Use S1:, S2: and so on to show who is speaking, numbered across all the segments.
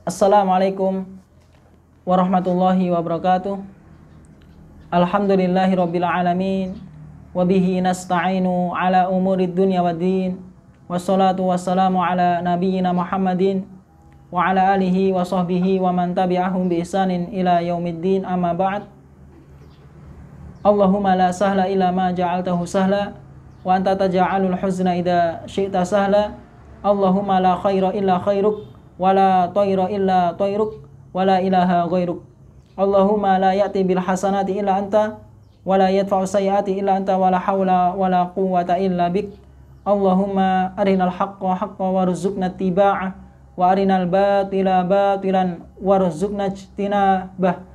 S1: Assalamualaikum warahmatullahi wabarakatuh. Alhamdulillahi rabbil alamin. Wabihi nasta'inu ala umurid dunya waddin. Wassalatu wassalamu ala nabiyyina Muhammadin wa ala alihi wa sahbihi wa man tabi'ahum bi ihsanin ila yaumiddin, amma ba'd. Allahumma la sahla illa ma ja'altahu sahla wa anta taj'alul huzna idza syi'ta sahla. Allahumma la khaira illa khairuk wala tayra illa tayruk wala ilaha ghairuk. Allahumma la ya'ti bil hasanati illa anta wala yadfa'u sayyiati illa anta wala hawla wala quwwata illa bik. Allahumma arinal haqqa haqqan warzuqna ittiba'ah wa arinal batila batilan warzuqna ijtinabah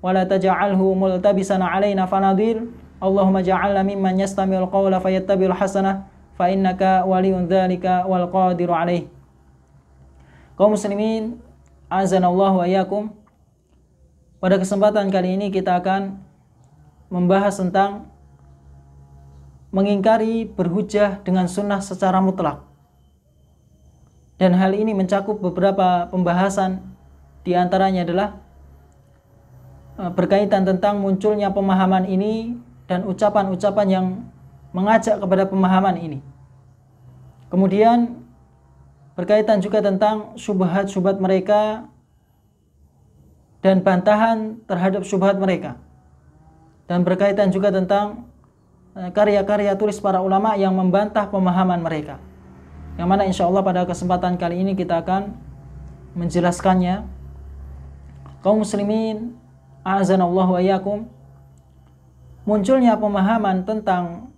S1: wa la taj'alhu multabisan 'alaina fanadil. Allahumma ja'alna mimman yastami'ul qawla fayattabi'ul hasanah fa innaka waliyun dzalika wal qadiru 'alaih. Kaum muslimin, azanallahu wa iyyakum. Pada kesempatan kali ini kita akan membahas tentang mengingkari berhujjah dengan sunnah secara mutlak. Dan hal ini mencakup beberapa pembahasan, di antaranya adalah berkaitan tentang munculnya pemahaman ini dan ucapan-ucapan yang mengajak kepada pemahaman ini. Kemudian berkaitan juga tentang syubhat-syubhat mereka dan bantahan terhadap syubhat mereka. Dan berkaitan juga tentang karya-karya tulis para ulama yang membantah pemahaman mereka. Yang mana insya Allah pada kesempatan kali ini kita akan menjelaskannya. Kaum muslimin, a'azanallahu wa iyyakum, munculnya pemahaman tentang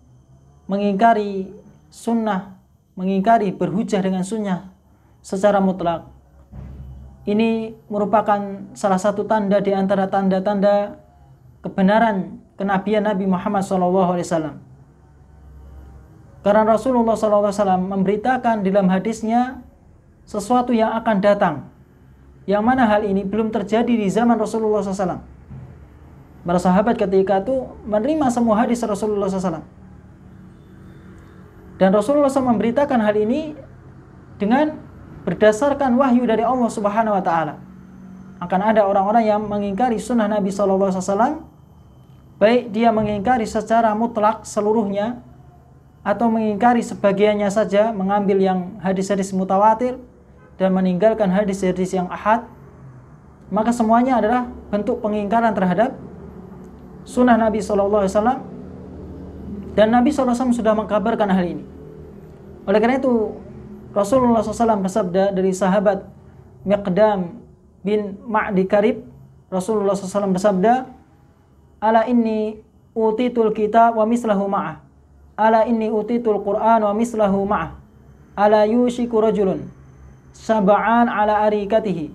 S1: mengingkari sunnah, mengingkari berhujjah dengan sunnah secara mutlak, ini merupakan salah satu tanda di antara tanda-tanda kebenaran kenabian Nabi Muhammad SAW. Karena Rasulullah SAW memberitakan dalam hadisnya sesuatu yang akan datang, yang mana hal ini belum terjadi di zaman Rasulullah SAW. Para sahabat ketika itu menerima semua hadis Rasulullah SAW. Dan Rasulullah SAW memberitakan hal ini dengan berdasarkan wahyu dari Allah Subhanahu wa taala. Akan ada orang-orang yang mengingkari sunnah Nabi SAW, baik dia mengingkari secara mutlak seluruhnya atau mengingkari sebagiannya saja, mengambil yang hadis-hadis mutawatir dan meninggalkan hadis-hadis yang ahad, maka semuanya adalah bentuk pengingkaran terhadap sunnah Nabi SAW. Dan Nabi SAW sudah mengkabarkan hal ini. Oleh karena itu Rasulullah SAW bersabda dari sahabat Miqdam bin Ma'di Karib, Rasulullah SAW bersabda, ala inni utitul kitab wa mislahu ma'ah, ala inni utitul Qur'an wa mislahu ma'ah, ala yushiku rajulun sab'an ala arikatihi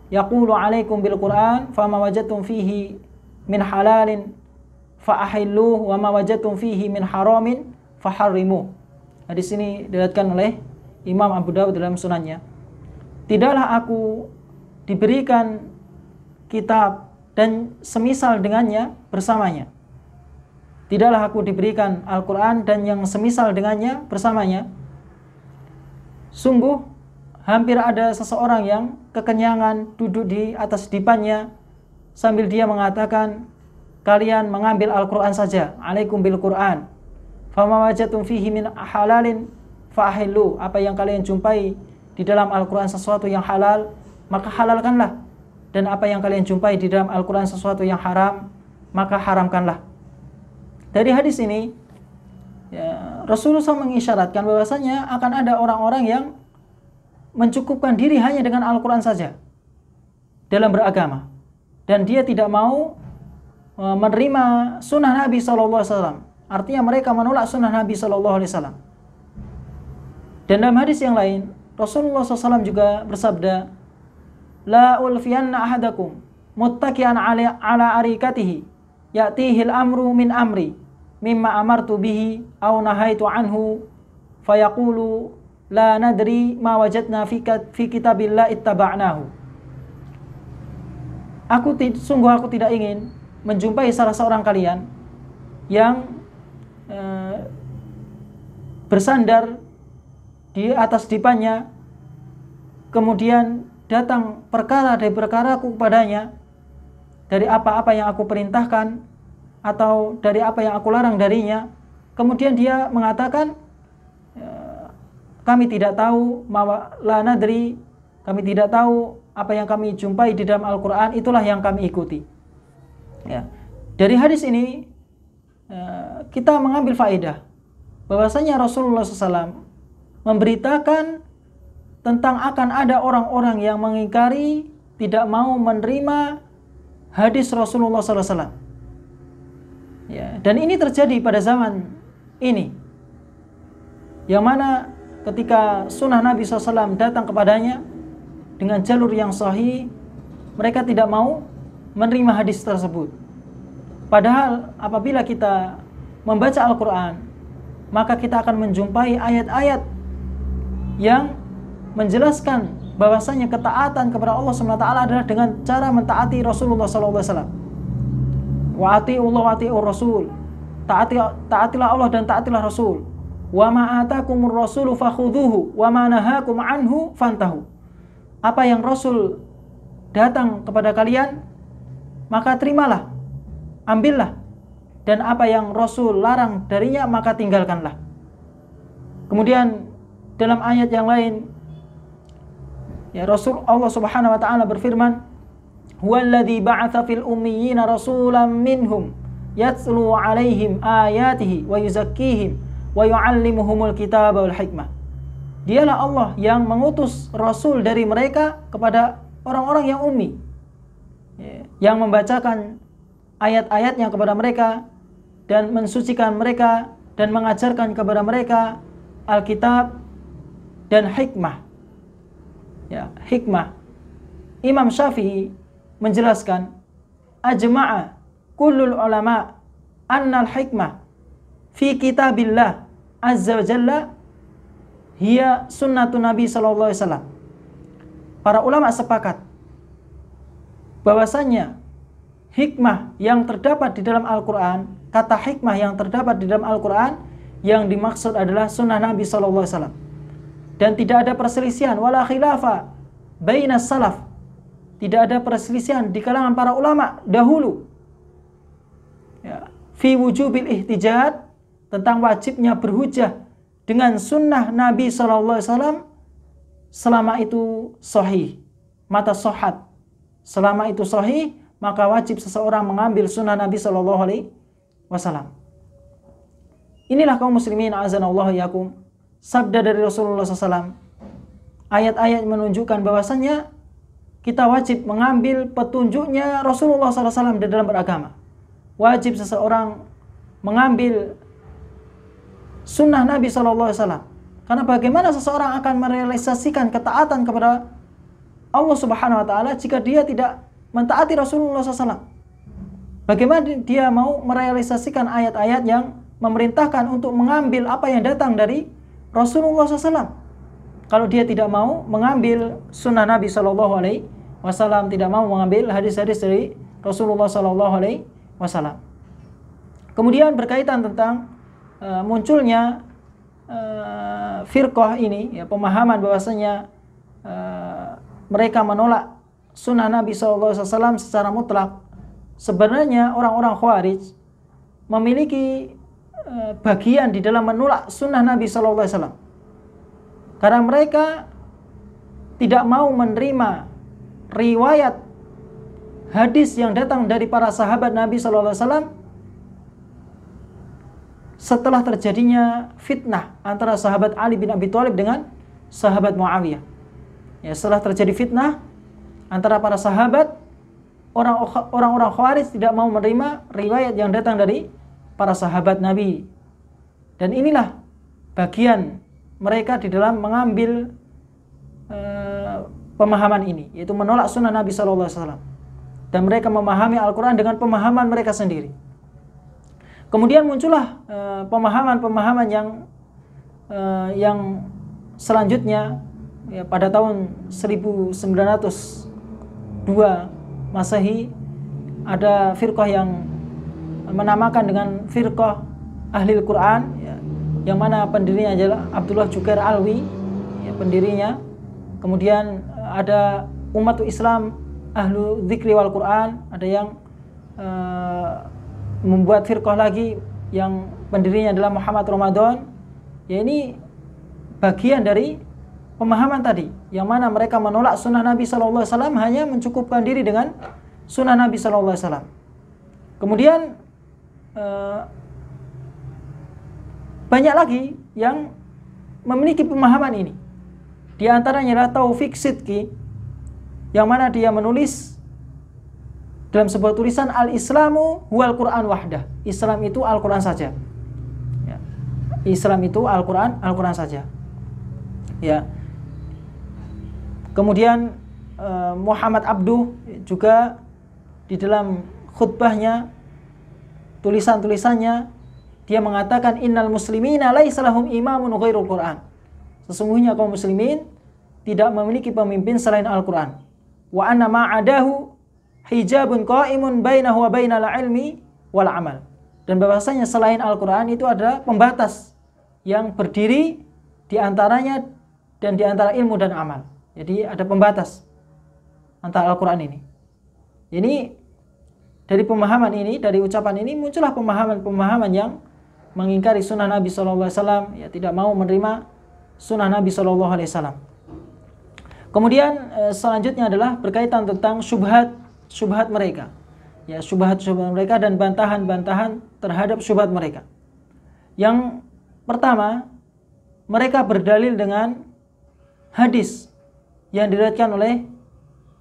S1: yaqulu alaikum bil Qur'an fama wajadtum fihi min halalin fa'ahilluh wa ma wajadtum fihi min haramin faharrimuh. Di sini diriwayatkan oleh Imam Abu Dawud dalam sunannya. Tidaklah aku diberikan kitab dan semisal dengannya bersamanya. Tidaklah aku diberikan Al-Quran dan yang semisal dengannya bersamanya. Sungguh hampir ada seseorang yang kekenyangan duduk di atas dipannya sambil dia mengatakan, kalian mengambil Al-Quran saja, alaikum bil Quran, fama wajadtum fihi min halalin fa'ahillu, apa yang kalian jumpai di dalam Al-Quran sesuatu yang halal, maka halalkanlah, dan apa yang kalian jumpai di dalam Al-Quran sesuatu yang haram, maka haramkanlah. Dari hadis ini Rasulullah SAW mengisyaratkan bahwasanya akan ada orang-orang yang mencukupkan diri hanya dengan Al-Quran saja dalam beragama, dan dia tidak mau menerima sunnah Nabi SAW. Artinya mereka menolak sunnah Nabi SAW. Dan dalam hadis yang lain Rasulullah SAW juga bersabda, la ulfiyanna ahadakum muttaki'an ala arikatihi ya'tihil amru min amri mimma amartu bihi aw nahaitu anhu fayaqulu la nadri ma wajadna fi kitabillah ittaba'nahu. Sungguh aku tidak ingin menjumpai salah seorang kalian yang bersandar di atas dipannya kemudian datang perkara dari perkaraku kepadanya, dari apa-apa yang aku perintahkan atau dari apa yang aku larang darinya, kemudian dia mengatakan, kami tidak tahu, la nadri, kami tidak tahu apa yang kami jumpai di dalam Al-Quran, itulah yang kami ikuti. Ya. Dari hadis ini kita mengambil faedah bahwasanya Rasulullah SAW memberitakan tentang akan ada orang-orang yang mengingkari, tidak mau menerima hadis Rasulullah SAW. Ya, dan ini terjadi pada zaman ini, yang mana ketika sunnah Nabi SAW datang kepadanya dengan jalur yang sahih, mereka tidak mau menerima hadis tersebut. Padahal apabila kita membaca Al-Quran, maka kita akan menjumpai ayat-ayat yang menjelaskan bahwasanya ketaatan kepada Allah SWT adalah dengan cara mentaati Rasulullah SAW. Wa ati'ullah wa ati'ur rasul, taatilah Allah dan taatilah Rasul. Wa ma atakumur rasulu fakhudhuhu wa ma nahakum anhu fantahu. Apa yang Rasul datang kepada kalian, maka terimalah, ambillah, dan apa yang Rasul larang darinya, maka tinggalkanlah. Kemudian dalam ayat yang lain, ya, Rasul Allah Subhanahu wa taala berfirman, huwallazi ba'atsa fil ummiyina rasulan minhum yatslu 'alaihim ayatihi wa yuzakkihim wa yu'allimuhumul kitaba wal hikmah. Dialah Allah yang mengutus rasul dari mereka kepada orang-orang yang ummi, yang membacakan ayat-ayatnya kepada mereka dan mensucikan mereka dan mengajarkan kepada mereka Alkitab dan hikmah. Ya, hikmah. Imam Syafi'i menjelaskan, ajma'a kullul ulama annal hikmah fi kitabillah azza wa jalla hiya sunnatun Nabi sallallahu alaihi wasallam. Para ulama sepakat bahwasanya hikmah yang terdapat di dalam Al-Quran, kata hikmah yang terdapat di dalam Al-Quran, yang dimaksud adalah sunnah Nabi sallallahu alaihi wasallam. Dan tidak ada perselisihan, wala khilafa bainas salaf, tidak ada perselisihan di kalangan para ulama dahulu, ya, fi wujubil ihtijaj, tentang wajibnya berhujjah dengan sunnah Nabi SAW selama itu sahih, mata sohat, selama itu sahih, maka wajib seseorang mengambil sunnah Nabi SAW. Inilah kaum muslimin azanallahu yakum, sabda dari Rasulullah SAW. Ayat-ayat menunjukkan bahwasannya kita wajib mengambil petunjuknya Rasulullah SAW di dalam beragama. Wajib seseorang mengambil sunnah Nabi SAW. Karena bagaimana seseorang akan merealisasikan ketaatan kepada Allah Subhanahu wa Ta'ala jika dia tidak mentaati Rasulullah SAW? Bagaimana dia mau merealisasikan ayat-ayat yang memerintahkan untuk mengambil apa yang datang dari Rasulullah SAW? Kalau dia tidak mau mengambil sunnah Nabi SAW, tidak mau mengambil hadis-hadis dari Rasulullah SAW. Kemudian berkaitan tentang munculnya firqah ini, ya, pemahaman bahwasanya mereka menolak sunnah Nabi SAW secara mutlak. Sebenarnya orang-orang Khawarij memiliki bagian di dalam menolak sunnah Nabi SAW, karena mereka tidak mau menerima riwayat hadis yang datang dari para sahabat Nabi SAW setelah terjadinya fitnah antara sahabat Ali bin Abi Thalib dengan sahabat Muawiyah. Ya, setelah terjadi fitnah antara para sahabat, orang-orang Khawarij tidak mau menerima riwayat yang datang dari para sahabat Nabi. Dan inilah bagian mereka di dalam mengambil pemahaman ini, yaitu menolak sunnah Nabi SAW. Dan mereka memahami Al-Quran dengan pemahaman mereka sendiri. Kemudian muncullah pemahaman-pemahaman yang selanjutnya, ya, pada tahun 1902 Masehi, ada firqah yang menamakan dengan firqah Ahlil Quran, ya, yang mana pendirinya adalah Abdullah Jukair Alwi, ya, pendirinya. kemudian ada umat Islam ahlu dzikri wal Quran, ada yang membuat firqah lagi yang pendirinya adalah Muhammad Ramadan. Ya, ini bagian dari pemahaman tadi, yang mana mereka menolak sunnah Nabi SAW, hanya mencukupkan diri dengan sunnah Nabi SAW. Kemudian banyak lagi yang memiliki pemahaman ini. Di antaranya adalah Taufik Sidki, yang mana dia menulis dalam sebuah tulisan, Al-Islamu huwal Quran wahdah. Islam itu Al-Quran saja. Ya. Islam itu Al-Quran saja. Ya. Kemudian Muhammad Abduh juga di dalam khutbahnya, tulisan-tulisannya, dia mengatakan innal muslimina laisa lahum imamun ghairul Quran. Sesungguhnya kaum muslimin tidak memiliki pemimpin selain Al-Quran. Wa anna ma'adahu hijabun qa'imun bainahu wa bainal ilmi wal amal. Dan bahwasanya selain Al-Quran itu ada pembatas yang berdiri di antaranya dan di antara ilmu dan amal. Jadi ada pembatas antara Al-Quran ini. Ini dari pemahaman ini, dari ucapan ini muncullah pemahaman-pemahaman yang mengingkari sunnah Nabi SAW, ya, tidak mau menerima sunnah Nabi SAW. Kemudian selanjutnya adalah berkaitan tentang syubhat mereka. Ya, syubhat mereka dan bantahan-bantahan terhadap syubhat mereka. Yang pertama, mereka berdalil dengan hadis yang diriwayatkan oleh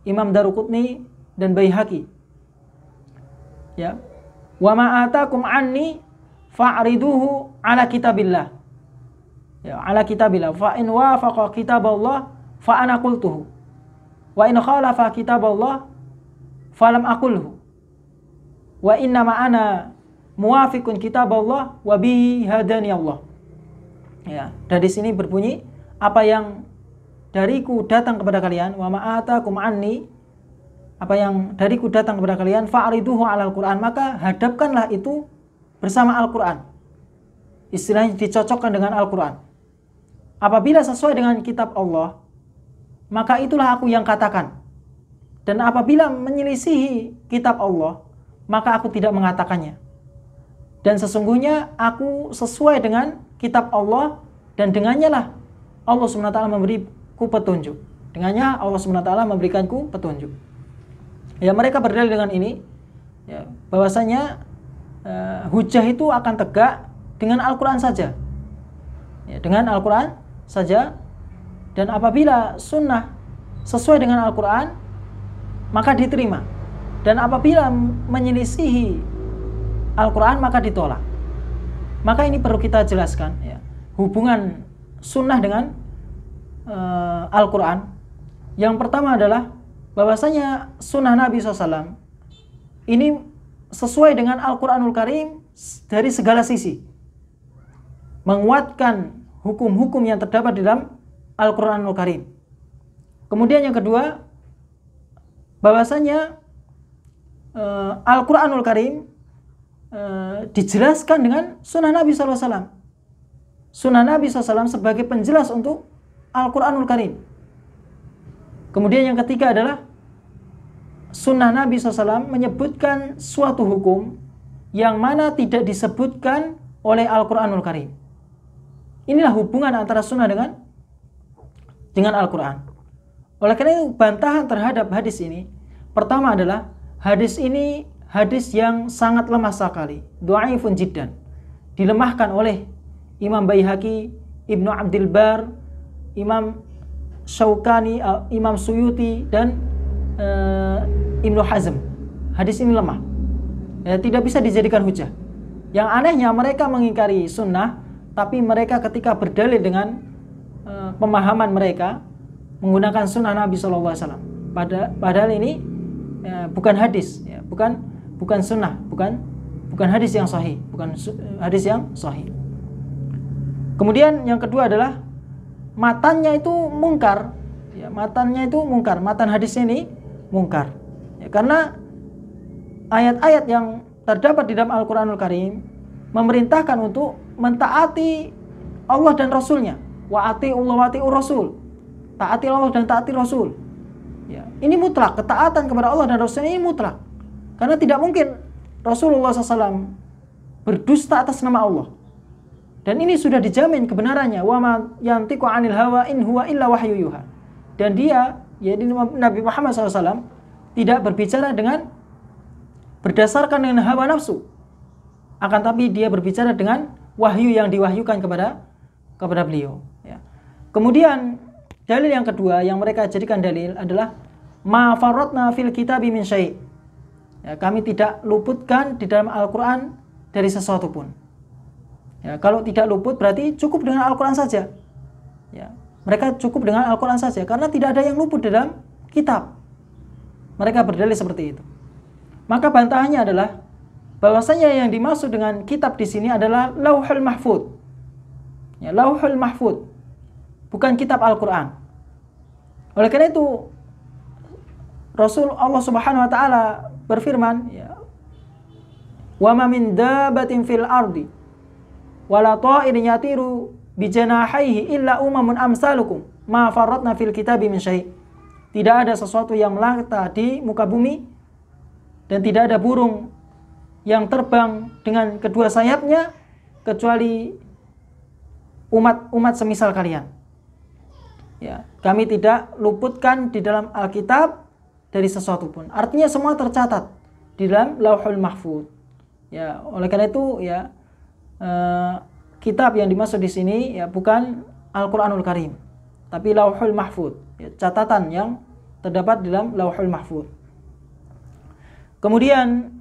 S1: Imam Daruqutni dan Baihaqi. Ya. Wa ma atakum anni fa'riduhu ala kitabillah. Ya, ala kitabillah. Fa in wafaqa kitaballah fa ana qultuhu. Wa in khalafa kitaballah falam aqulhu. Wa inna ma ana muwafiqun kitaballah wa bihi hadani Allah. Ya, dari sini berbunyi, apa yang dariku datang kepada kalian, wa ma atakum anni, apa yang dariku datang kepada kalian, fa'riduhu 'alal Qur'an, maka hadapkanlah itu bersama Al-Qur'an. Istilahnya dicocokkan dengan Al-Qur'an. Apabila sesuai dengan kitab Allah, maka itulah aku yang katakan. Dan apabila menyelisihi kitab Allah, maka aku tidak mengatakannya. Dan sesungguhnya aku sesuai dengan kitab Allah, dan dengannya lah Allah SWT memberiku petunjuk. Dengannya Allah SWT memberikanku petunjuk. Ya, mereka berdalil dengan ini, ya, bahwasanya hujah itu akan tegak dengan Al-Quran saja. Ya, dengan Al-Quran saja. Dan apabila sunnah sesuai dengan Al-Quran, maka diterima. Dan apabila menyelisihi Al-Quran, maka ditolak. Maka ini perlu kita jelaskan, ya, hubungan sunnah dengan Al-Quran. Yang pertama adalah bahwasanya sunnah Nabi SAW ini sesuai dengan Al-Quranul Karim dari segala sisi, menguatkan hukum-hukum yang terdapat di dalam Al-Quranul Karim. Kemudian yang kedua, bahwasanya Al-Quranul Karim dijelaskan dengan sunnah Nabi SAW. Sunnah Nabi SAW sebagai penjelas untuk Al-Quranul Karim. Kemudian yang ketiga adalah sunnah Nabi SAW menyebutkan suatu hukum yang mana tidak disebutkan oleh Al-Quranul Karim. Inilah hubungan antara sunnah dengan Al-Quran. Oleh karena itu, bantahan terhadap hadis ini, pertama adalah hadis ini hadis yang sangat lemah sekali, dhaifun jiddan, dilemahkan oleh Imam Baihaqi, Ibnu Abdul Bar, Imam Syaukani, Imam Suyuti, dan Ibnu Hazm. Hadis ini lemah, ya, tidak bisa dijadikan hujah. Yang anehnya, mereka mengingkari sunnah, tapi mereka ketika berdalil dengan pemahaman mereka menggunakan sunnah Nabi SAW. Padahal ini bukan hadis, ya, bukan sunnah, bukan hadis yang sahih, bukan hadis yang sahih. Kemudian yang kedua adalah matannya itu mungkar, ya, matan hadisnya ini mungkar, ya, karena ayat-ayat yang terdapat di dalam Al-Quranul Karim memerintahkan untuk mentaati Allah dan Rasulnya, wa ati'ullah wa ati'ur Rasul, taati Allah dan taati Rasul. Ya, ini mutlak, ketaatan kepada Allah dan Rasul ini mutlak. Karena tidak mungkin Rasulullah SAW berdusta atas nama Allah. Dan ini sudah dijamin kebenarannya. Wa ma yantiqu 'anil hawa in huwa illa wahyu yuha. Dan dia, yaitu Nabi Muhammad SAW, tidak berbicara dengan berdasarkan dengan hawa nafsu. Akan tapi dia berbicara dengan wahyu yang diwahyukan kepada beliau. Ya. Kemudian dalil yang kedua yang mereka jadikan dalil adalah ma farratna fil kitabi min syai'. Ya, kami tidak luputkan di dalam Al-Quran dari sesuatu pun. Ya, kalau tidak luput berarti cukup dengan Al-Quran saja. Ya, mereka cukup dengan Al-Quran saja karena tidak ada yang luput dalam kitab. Mereka berdalil seperti itu. Maka bantahannya adalah bahwasanya yang dimaksud dengan kitab di sini adalah Lauhul Mahfuz. Ya, Lauhul Mahfuz, bukan kitab Al-Quran. Oleh karena itu Rasul Allah Subhanahu wa taala berfirman, ya, wa ma min dabatin fil ardi wala ta'irin yatiru bi janahihi illa umamun amsalukum ma farratna fil kitabi min syai'. Tidak ada sesuatu yang melata di muka bumi dan tidak ada burung yang terbang dengan kedua sayapnya kecuali umat semisal kalian. Ya, kami tidak luputkan di dalam Alkitab dari sesuatu pun. Artinya semua tercatat di dalam Lauhul Mahfuz. Ya, oleh karena itu ya kitab yang dimaksud di sini ya bukan Al-Qur'anul Karim, tapi Lauhul Mahfuz, ya, catatan yang terdapat di dalam Lauhul Mahfuz. Kemudian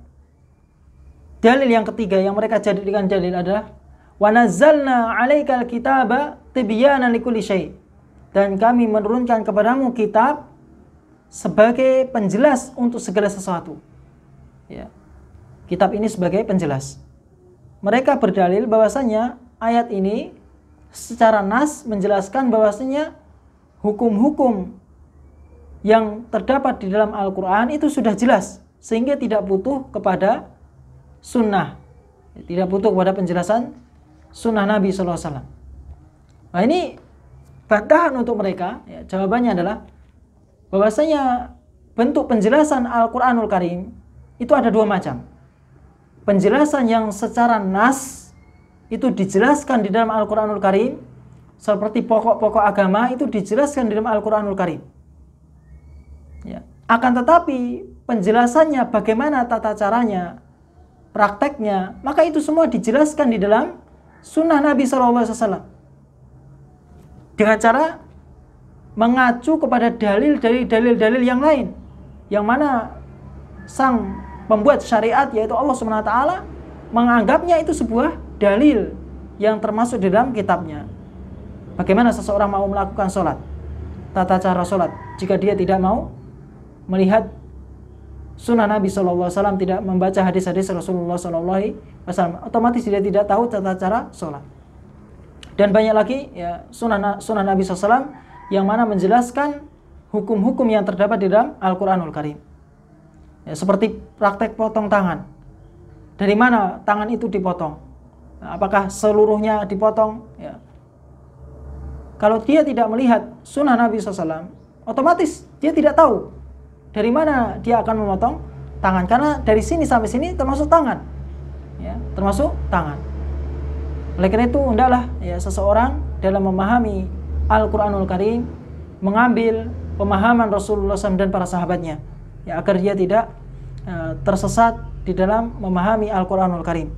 S1: dalil yang ketiga yang mereka jadikan dalil adalah wa nazzalna 'alaikal kitaba tibyanan likulli syai'. Dan kami menurunkan kepadamu kitab sebagai penjelas untuk segala sesuatu. Ya. Kitab ini sebagai penjelas. Mereka berdalil bahwasanya ayat ini secara nas menjelaskan bahwasanya hukum-hukum yang terdapat di dalam Al-Quran itu sudah jelas, sehingga tidak butuh kepada sunnah, tidak butuh kepada penjelasan sunnah Nabi SAW. Nah, ini bantahan untuk mereka. Ya, jawabannya adalah bahwasanya bentuk penjelasan Al-Quranul Karim itu ada dua macam. Penjelasan yang secara nas itu dijelaskan di dalam Al-Quranul Karim, seperti pokok-pokok agama itu dijelaskan di dalam Al-Quranul Karim. Ya. Akan tetapi penjelasannya bagaimana tata caranya, prakteknya, maka itu semua dijelaskan di dalam sunnah Nabi SAW dengan cara mengacu kepada dalil dari dalil-dalil yang lain, yang mana sang pembuat syariat yaitu Allah SWT menganggapnya itu sebuah dalil yang termasuk di dalam kitabnya. Bagaimana seseorang mau melakukan sholat, tata cara sholat, jika dia tidak mau melihat sunnah Nabi SAW, tidak membaca hadis-hadis Rasulullah SAW, otomatis dia tidak tahu tata cara sholat. Dan banyak lagi ya sunnah Nabi SAW yang mana menjelaskan hukum-hukum yang terdapat di dalam Al-Quranul Karim. Ya, seperti praktek potong tangan. Dari mana tangan itu dipotong? Apakah seluruhnya dipotong? Ya. Kalau dia tidak melihat sunnah Nabi SAW, otomatis dia tidak tahu dari mana dia akan memotong tangan. Karena dari sini sampai sini termasuk tangan. Ya, termasuk tangan. Oleh karena itu, hendaklah ya, seseorang dalam memahami Al-Quranul Karim mengambil pemahaman Rasulullah SAW dan para sahabatnya, ya, agar dia tidak tersesat di dalam memahami Al-Quranul Karim.